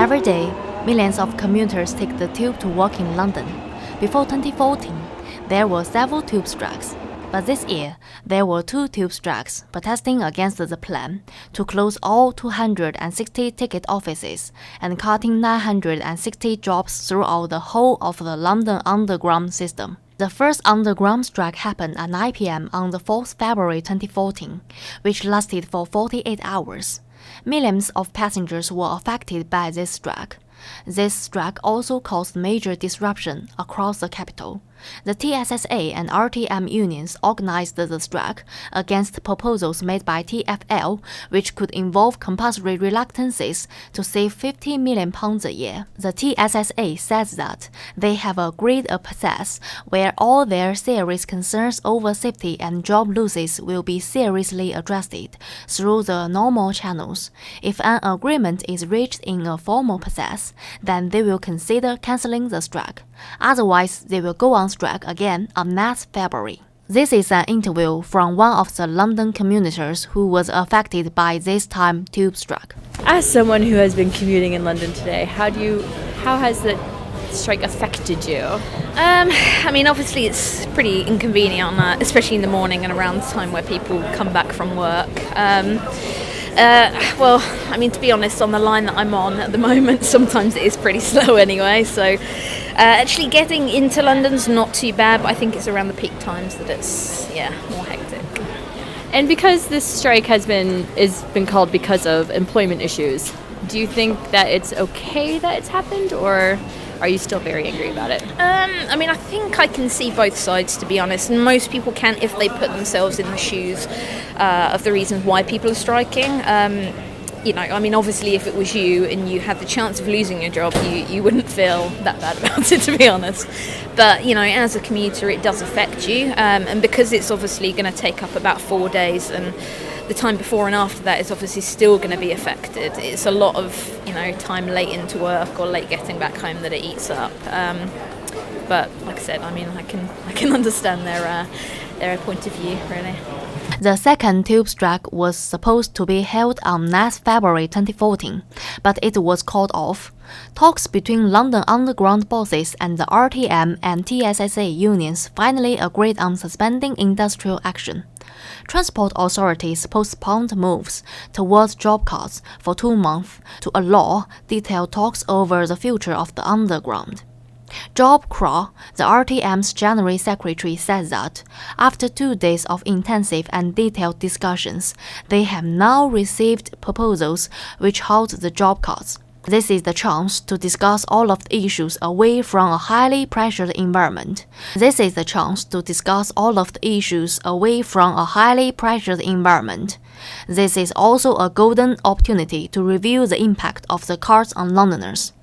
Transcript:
Every day, millions of commuters take the tube to work in London. Before 2014, there were several tube strikes. But this year, there were 2 tube strikes protesting against the plan to close all 260 ticket offices and cutting 960 jobs throughout the whole of the London Underground system. The first underground strike happened at 9 p.m. on the 4th February 2014, which lasted for 48 hours. Millions of passengers were affected by this strike. This strike also caused major disruption across the capital. The TSSA and RTM unions organized the strike against proposals made by TfL, which could involve compulsory reluctances to save £50 million a year. The TSSA says that they have agreed a process where all their serious concerns over safety and job losses will be seriously addressed through the normal channels. If an agreement is reached in a formal process, then they will consider cancelling the strike. Otherwise, they will go on strike again on next February. This is an interview from one of the London commuters who was affected by this time tube strike. As someone who has been commuting in London today, how has the strike affected you? Obviously it's pretty inconvenient, especially in the morning and around the time where people come back from work. To be honest, on the line that I'm on at the moment, sometimes it is pretty slow anyway, so actually getting into London's not too bad, but I think it's around the peak times that it's, more hectic. And because this strike has been called because of employment issues, do you think that it's okay that it's happened, or are you still very angry about it? I think I can see both sides, to be honest. And most people can if they put themselves in the shoes of the reasons why people are striking. Obviously if it was you and you had the chance of losing your job, you wouldn't feel that bad about it, to be honest. But, as a commuter, it does affect you. And because it's obviously going to take up about 4 days, and the time before and after that is obviously still going to be affected. It's a lot of, time late into work or late getting back home that it eats up. But like I said, I can understand their point of view, really. The second tube strike was supposed to be held on next February 2014, but it was called off. Talks between London Underground bosses and the RTM and TSSA unions finally agreed on suspending industrial action. Transport authorities postponed moves towards job cuts for 2 months to allow detailed talks over the future of the Underground. Job Crow, the RTM's General Secretary, said that after 2 days of intensive and detailed discussions, they have now received proposals which halt the job cuts. This is the chance to discuss all of the issues away from a highly pressured environment. This is also a golden opportunity to review the impact of the cuts on Londoners.